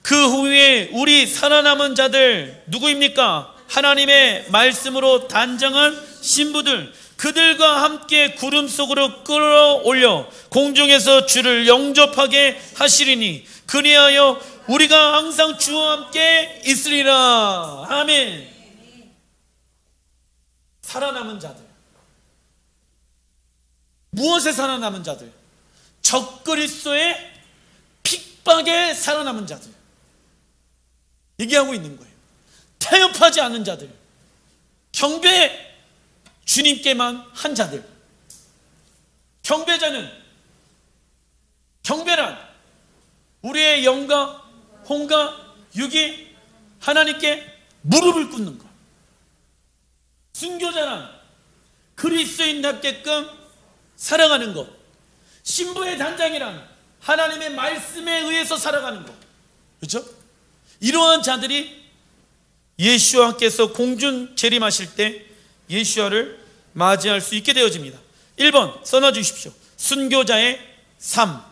그 후에 우리 살아남은 자들 누구입니까? 하나님의 말씀으로 단장한 신부들, 그들과 함께 구름 속으로 끌어올려 공중에서 주를 영접하게 하시리니 그리하여 우리가 항상 주와 함께 있으리라. 아멘. 살아남은 자들. 무엇에 살아남은 자들? 적그리스도의 핍박에 살아남은 자들 얘기하고 있는 거예요. 타협하지 않은 자들, 경배 주님께만 한 자들. 경배란 우리의 영과 혼과 육이 하나님께 무릎을 꿇는 것. 순교자란 그리스도인답게끔 살아가는 것. 신부의 단장이란 하나님의 말씀에 의해서 살아가는 것. 그렇죠? 이러한 자들이 예수와께서 공중 재림하실 때 예수와를 맞이할 수 있게 되어집니다. 1번 써놔 주십시오. 순교자의 삶.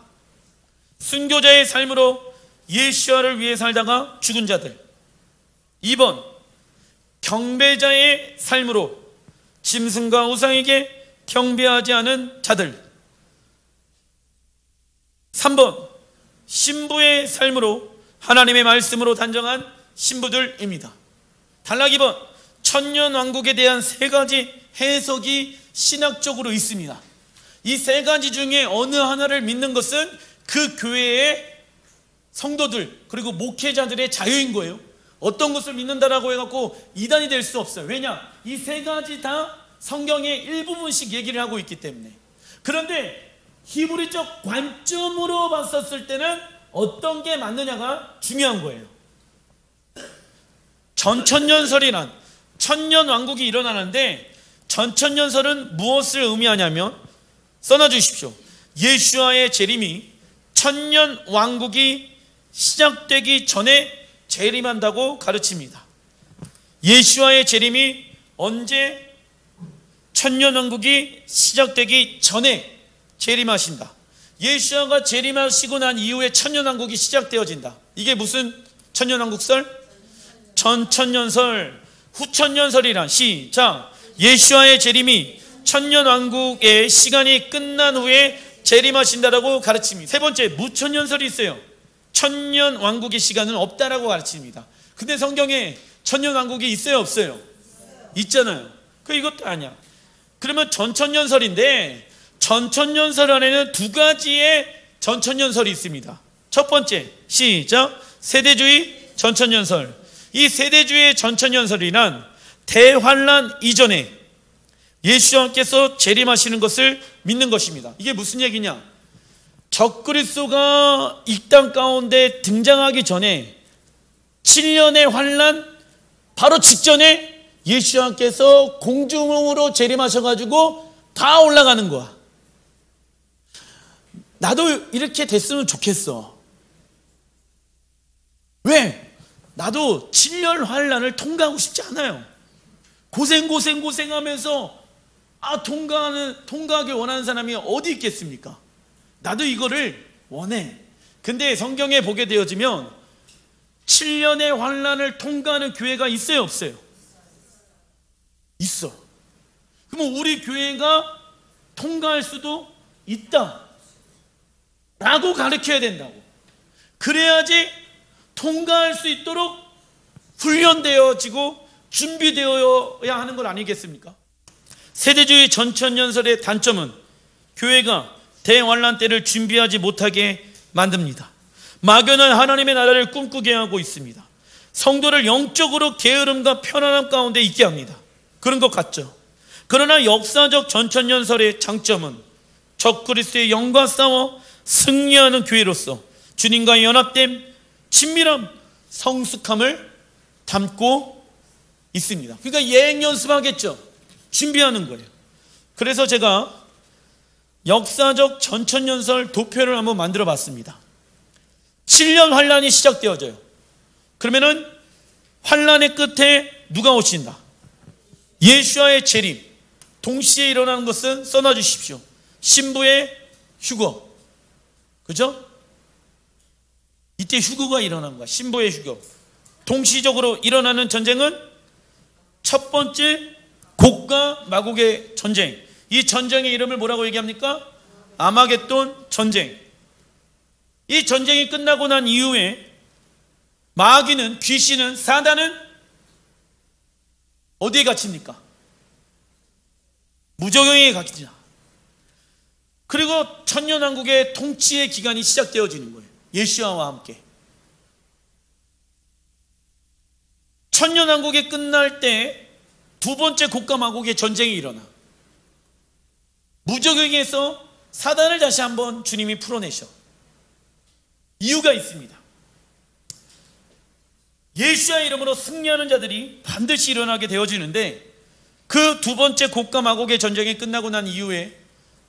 순교자의 삶으로 예수와를 위해 살다가 죽은 자들. 2번 경배자의 삶으로 짐승과 우상에게 경배하지 않은 자들. 3번 신부의 삶으로 하나님의 말씀으로 단정한 신부들입니다. 단락 2번 천년왕국에 대한 3가지 해석이 신학적으로 있습니다. 이 3가지 중에 어느 하나를 믿는 것은 그 교회의 성도들 그리고 목회자들의 자유인 거예요. 어떤 것을 믿는다라고 해갖고 이단이 될 수 없어요. 왜냐? 이 세 가지 다 성경의 일부분씩 얘기를 하고 있기 때문에. 그런데 히브리적 관점으로 봤었을 때는 어떤 게 맞느냐가 중요한 거예요. 전천년설이란 천년왕국이 일어나는데, 전천년설은 무엇을 의미하냐면, 써놔주십시오. 예수와의 재림이 천년왕국이 시작되기 전에 재림한다고 가르칩니다. 예수와의 재림이 언제? 천년왕국이 시작되기 전에 재림하신다. 예수와가 재림하시고 난 이후에 천년왕국이 시작되어진다. 이게 무슨 천년왕국설? 전천년설, 후천년설이란. 시작. 예수와의 재림이 천년왕국의 시간이 끝난 후에 재림하신다라고 가르칩니다. 세 번째, 무천년설이 있어요. 천년왕국의 시간은 없다라고 가르칩니다. 근데 성경에 천년왕국이 있어요, 없어요? 있잖아요. 이것도 아니야. 그러면 전천년설인데, 전천년설 안에는 두 가지의 전천년설이 있습니다. 첫 번째, 시작. 세대주의 전천년설. 이 세대주의 전천년설이란 대환란 이전에 예수님께서 재림하시는 것을 믿는 것입니다. 이게 무슨 얘기냐? 적그리스도가 이 땅 가운데 등장하기 전에 7년의 환란 바로 직전에 예수님께서 공중으로 재림하셔가지고 다 올라가는 거야. 나도 이렇게 됐으면 좋겠어. 왜? 나도 7년 환란을 통과하고 싶지 않아요. 고생하면서 통과하기 원하는 사람이 어디 있겠습니까? 나도 이거를 원해. 근데 성경에 보게 되어지면 7년의 환란을 통과하는 교회가 있어요, 없어요? 있어. 그러면 우리 교회가 통과할 수도 있다 라고 가르쳐야 된다고. 그래야지 통과할 수 있도록 훈련되어지고 준비되어야 하는 것 아니겠습니까? 세대주의 전천년설의 단점은 교회가 대환란 때를 준비하지 못하게 만듭니다. 막연한 하나님의 나라를 꿈꾸게 하고 있습니다. 성도를 영적으로 게으름과 편안함 가운데 있게 합니다. 그런 것 같죠? 그러나 역사적 전천년설의 장점은 적그리스도의 영과 싸워 승리하는 교회로서 주님과 연합됨, 친밀함, 성숙함을 담고 있습니다. 그러니까 예행 연습하겠죠. 준비하는 거예요. 그래서 제가 역사적 전천년설 도표를 한번 만들어 봤습니다. 7년 환란이 시작되어져요. 그러면은 환란의 끝에 누가 오신다? 예수와의 재림. 동시에 일어나는 것은 써놔 주십시오. 신부의 휴거. 그죠? 이때 휴거가 일어난 거야. 신부의 휴거. 동시적으로 일어나는 전쟁은 첫 번째 곡과 마곡의 전쟁. 이 전쟁의 이름을 뭐라고 얘기합니까? 아마겟돈 전쟁. 이 전쟁이 끝나고 난 이후에 마귀는, 귀신은, 사단은 어디에 갇힙니까? 무저경에 갇히자. 그리고 천년왕국의 통치의 기간이 시작되어지는 거예요. 예수와와 함께. 천년왕국이 끝날 때 두 번째 곡과 마곡의 전쟁이 일어나. 무저경에서 사단을 다시 한번 주님이 풀어내셔. 이유가 있습니다. 예수의 이름으로 승리하는 자들이 반드시 일어나게 되어지는데, 그 두 번째 곡과 마곡의 전쟁이 끝나고 난 이후에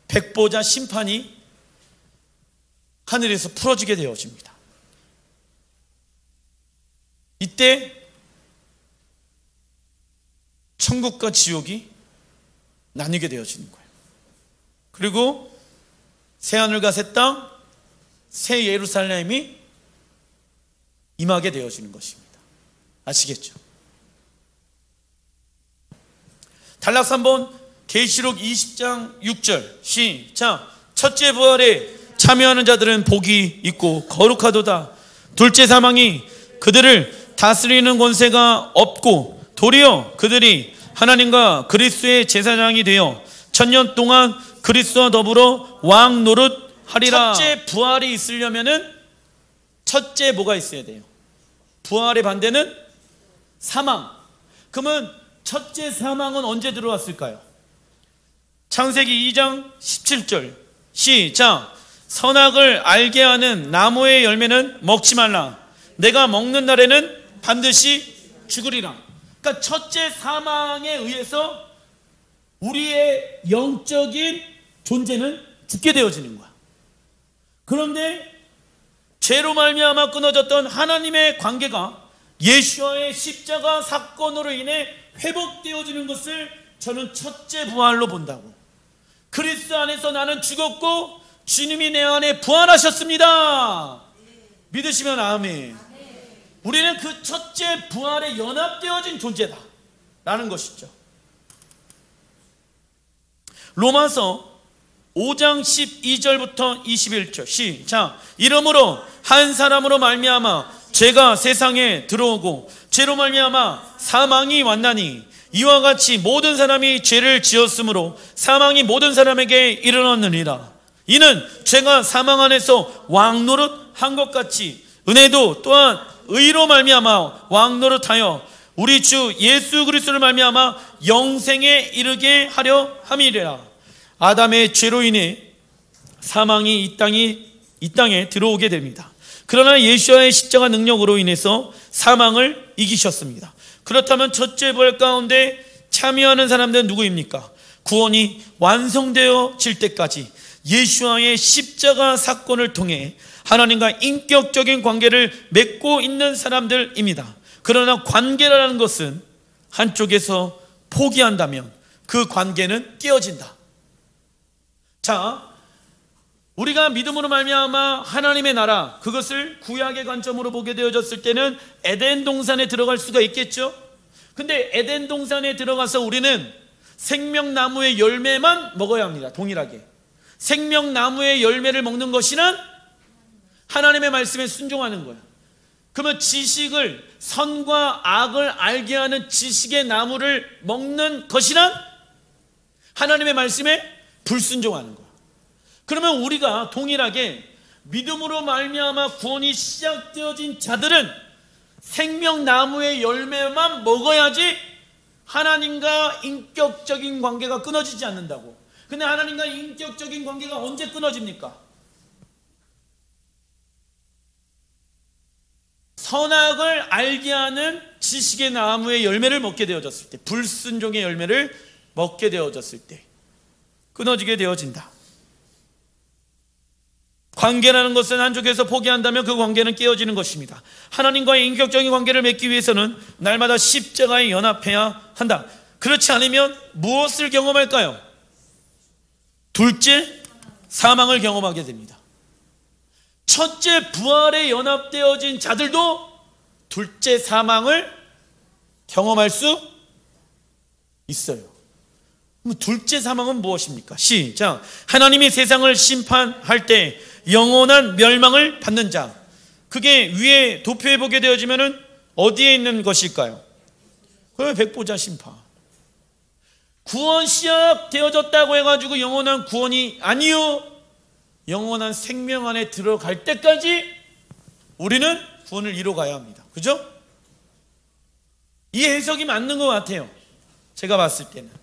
백보자 심판이 하늘에서 풀어지게 되어집니다. 이때 천국과 지옥이 나뉘게 되어지는 거예요. 그리고 새하늘과 새 땅, 새 예루살렘이 임하게 되어지는 것입니다. 아시겠죠? 단락 3번 계시록 20장 6절 시작. 첫째 부활에 참여하는 자들은 복이 있고 거룩하도다. 둘째 사망이 그들을 다스리는 권세가 없고 도리어 그들이 하나님과 그리스도의 제사장이 되어 천년 동안 그리스도와 더불어 왕 노릇하리라. 첫째 부활이 있으려면은 첫째 뭐가 있어야 돼요? 부활의 반대는 사망. 그러면 첫째 사망은 언제 들어왔을까요? 창세기 2장 17절 시작. 선악을 알게 하는 나무의 열매는 먹지 말라. 내가 먹는 날에는 반드시 죽으리라. 그러니까 첫째 사망에 의해서 우리의 영적인 존재는 죽게 되어지는 거야. 그런데 죄로 말미암아 끊어졌던 하나님의 관계가 예수와의 십자가 사건으로 인해 회복되어지는 것을 저는 첫째 부활로 본다고. 그리스도 안에서 나는 죽었고 주님이 내 안에 부활하셨습니다. 믿으시면 아멘. 우리는 그 첫째 부활에 연합되어진 존재다 라는 것이죠. 로마서 5장 12절부터 21절 시작. 이러므로 한 사람으로 말미암아 죄가 세상에 들어오고 죄로 말미암아 사망이 왔나니 이와 같이 모든 사람이 죄를 지었으므로 사망이 모든 사람에게 이르렀느니라. 이는 죄가 사망 안에서 왕노릇한 것 같이 은혜도 또한 의로 말미암아 왕노릇하여 우리 주 예수 그리스도를 말미암아 영생에 이르게 하려 함이래라. 아담의 죄로 인해 사망이 이 땅에 들어오게 됩니다. 그러나 예수와의 십자가 능력으로 인해서 사망을 이기셨습니다. 그렇다면 첫째 부활 가운데 참여하는 사람들은 누구입니까? 구원이 완성되어질 때까지 예수와의 십자가 사건을 통해 하나님과 인격적인 관계를 맺고 있는 사람들입니다. 그러나 관계라는 것은 한쪽에서 포기한다면 그 관계는 깨어진다. 자, 우리가 믿음으로 말미암아 하나님의 나라, 그것을 구약의 관점으로 보게 되어졌을 때는 에덴 동산에 들어갈 수가 있겠죠. 근데 에덴 동산에 들어가서 우리는 생명나무의 열매만 먹어야 합니다. 동일하게 생명나무의 열매를 먹는 것이란 하나님의 말씀에 순종하는 거야. 그러면 지식을, 선과 악을 알게 하는 지식의 나무를 먹는 것이란 하나님의 말씀에 불순종하는 거야. 그러면 우리가 동일하게 믿음으로 말미암아 구원이 시작되어진 자들은 생명나무의 열매만 먹어야지 하나님과 인격적인 관계가 끊어지지 않는다고. 근데 하나님과 인격적인 관계가 언제 끊어집니까? 선악을 알게 하는 지식의 나무의 열매를 먹게 되어졌을 때, 불순종의 열매를 먹게 되어졌을 때 끊어지게 되어진다. 관계라는 것은 한쪽에서 포기한다면 그 관계는 깨어지는 것입니다. 하나님과의 인격적인 관계를 맺기 위해서는 날마다 십자가에 연합해야 한다. 그렇지 않으면 무엇을 경험할까요? 둘째, 사망을 경험하게 됩니다. 첫째 부활에 연합되어진 자들도 둘째 사망을 경험할 수 있어요. 그럼 둘째 사망은 무엇입니까? 시작. 하나님이 세상을 심판할 때 영원한 멸망을 받는 자, 그게 위에 도표해 보게 되어지면은 어디에 있는 것일까요? 그 백보자 심판. 구원 시작되어졌다고 해가지고 영원한 구원이 아니요, 영원한 생명 안에 들어갈 때까지 우리는 구원을 이뤄가야 합니다. 그죠? 이 해석이 맞는 것 같아요. 제가 봤을 때는.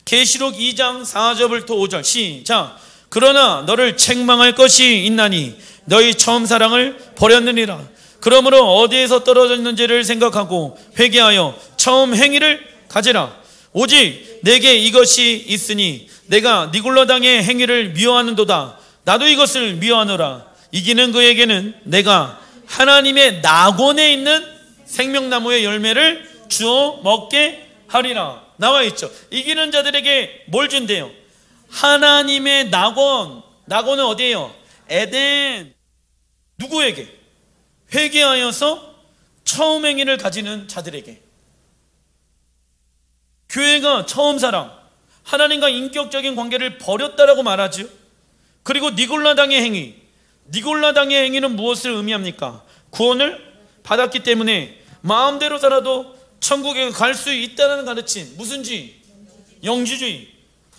계시록 2장 4절부터 5절 시작. 그러나 너를 책망할 것이 있나니 너희 처음 사랑을 버렸느니라. 그러므로 어디에서 떨어졌는지를 생각하고 회개하여 처음 행위를 가지라. 오직 내게 이것이 있으니 내가 니골라 당의 행위를 미워하는도다. 나도 이것을 미워하노라. 이기는 그에게는 내가 하나님의 낙원에 있는 생명나무의 열매를 주어 먹게 하리라. 나와 있죠. 이기는 자들에게 뭘 준대요? 하나님의 낙원. 낙원은 어디예요? 에덴. 누구에게? 회개하여서 처음 행위를 가지는 자들에게. 교회가 처음 사랑, 하나님과 인격적인 관계를 버렸다라고 말하죠. 그리고 니골라당의 행위. 니골라당의 행위는 무엇을 의미합니까? 구원을 받았기 때문에 마음대로 살아도 천국에 갈 수 있다는 가르침. 무슨 주의? 영주주의.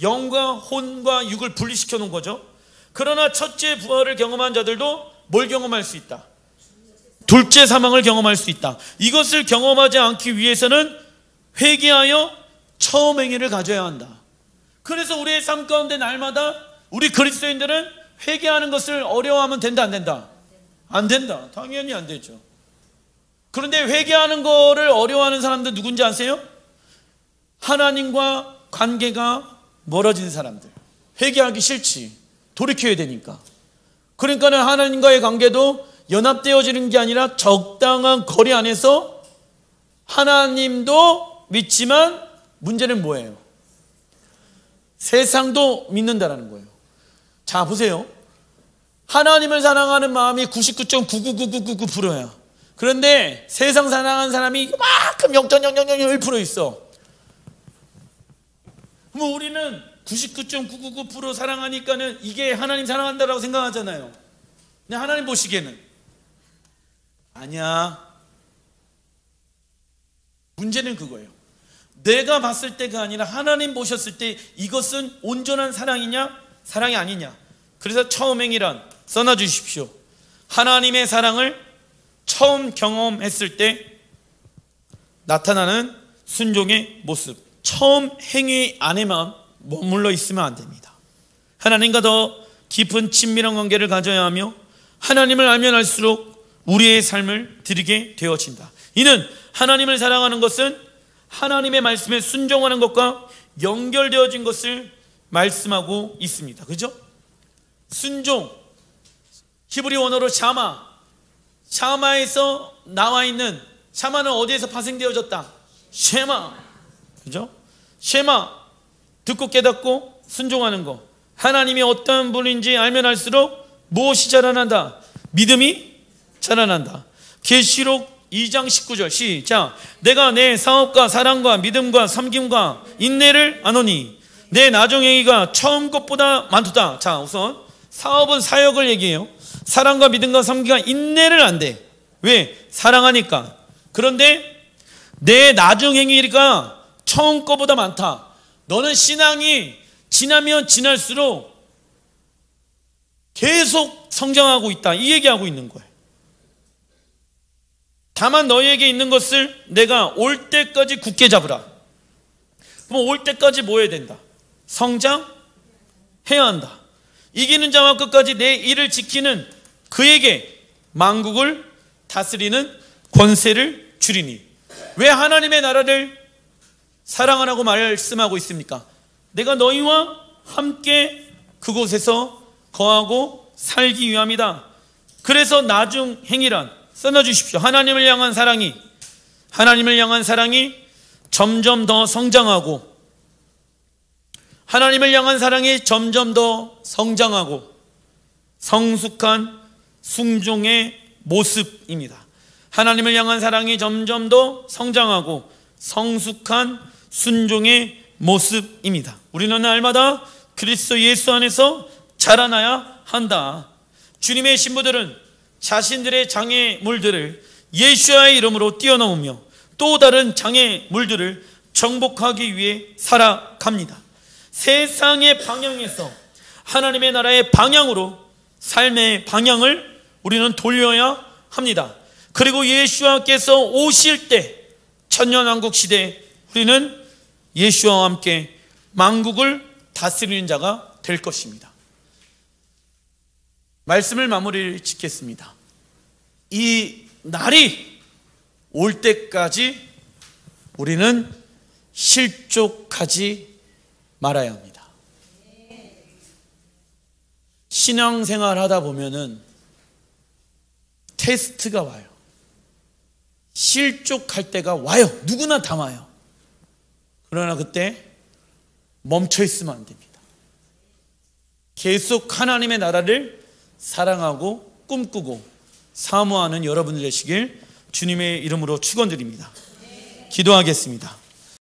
영과 혼과 육을 분리시켜 놓은 거죠. 그러나 첫째 부활을 경험한 자들도 뭘 경험할 수 있다? 둘째 사망을 경험할 수 있다. 이것을 경험하지 않기 위해서는 회개하여 처음 행위를 가져야 한다. 그래서 우리의 삶 가운데 날마다 우리 그리스도인들은 회개하는 것을 어려워하면 된다, 안 된다? 안 된다. 당연히 안 되죠. 그런데 회개하는 거를 어려워하는 사람들 누군지 아세요? 하나님과 관계가 멀어진 사람들. 회개하기 싫지. 돌이켜야 되니까. 그러니까는 하나님과의 관계도 연합되어지는 게 아니라 적당한 거리 안에서 하나님도 믿지만 문제는 뭐예요? 세상도 믿는다라는 거예요. 자, 보세요. 하나님을 사랑하는 마음이 99.99999%야. 그런데 세상 사랑하는 사람이 이만큼 0.00001% 있어. 그럼 우리는 99.999% 사랑하니까는 이게 하나님 사랑한다라고 생각하잖아요. 근데 하나님 보시기에는 아니야. 문제는 그거예요. 내가 봤을 때가 아니라 하나님 보셨을 때 이것은 온전한 사랑이냐 사랑이 아니냐. 그래서 처음 행위란 써놔 주십시오. 하나님의 사랑을 처음 경험했을 때 나타나는 순종의 모습. 처음 행위 안에만 머물러 있으면 안 됩니다. 하나님과 더 깊은 친밀한 관계를 가져야 하며 하나님을 알면 알수록 우리의 삶을 드리게 되어진다. 이는 하나님을 사랑하는 것은 하나님의 말씀에 순종하는 것과 연결되어진 것을 말씀하고 있습니다. 그죠? 순종, 히브리 원어로 샤마, 샤마에서 나와 있는, 샤마는 어디에서 파생되어졌다? 쉐마. 그죠? 쉐마, 듣고 깨닫고 순종하는 거. 하나님이 어떤 분인지 알면 알수록 무엇이 자라난다? 믿음이 자라난다. 계시록 2장 19절 시작. 내가 내 사업과 사랑과 믿음과 섬김과 인내를 아노니 내 나중행위가 처음 것보다 많도다. 자, 우선 사업은 사역을 얘기해요. 사랑과 믿음과 섬김과 인내를 안돼. 왜? 사랑하니까. 그런데 내 나중행위가 처음 것보다 많다. 너는 신앙이 지나면 지날수록 계속 성장하고 있다. 이 얘기하고 있는 거예요. 다만 너희에게 있는 것을 내가 올 때까지 굳게 잡으라. 그럼 올 때까지 뭐 해야 된다? 성장해야 한다. 이기는 자와 끝까지 내 일을 지키는 그에게 만국을 다스리는 권세를 주리니. 왜 하나님의 나라를 사랑하라고 말씀하고 있습니까? 내가 너희와 함께 그곳에서 거하고 살기 위함이다. 그래서 나중 행위란 써놔 주십시오. 하나님을 향한 사랑이 점점 더 성장하고, 하나님을 향한 사랑이 점점 더 성장하고 성숙한 순종의 모습입니다. 하나님을 향한 사랑이 점점 더 성장하고 성숙한 순종의 모습입니다. 우리는 날마다 그리스도 예수 안에서 자라나야 한다. 주님의 신부들은 자신들의 장애물들을 예수의 이름으로 뛰어넘으며 또 다른 장애물들을 정복하기 위해 살아갑니다. 세상의 방향에서 하나님의 나라의 방향으로 삶의 방향을 우리는 돌려야 합니다. 그리고 예수와께서 오실 때 천년왕국 시대에 우리는 예수와 함께 만국을 다스리는 자가 될 것입니다. 말씀을 마무리 짓겠습니다. 이 날이 올 때까지 우리는 실족하지 말아야 합니다. 신앙생활 하다 보면은 테스트가 와요. 실족할 때가 와요. 누구나 다 와요. 그러나 그때 멈춰 있으면 안 됩니다. 계속 하나님의 나라를 사랑하고 꿈꾸고 사모하는 여러분들 되시길 주님의 이름으로 축원드립니다. 기도하겠습니다.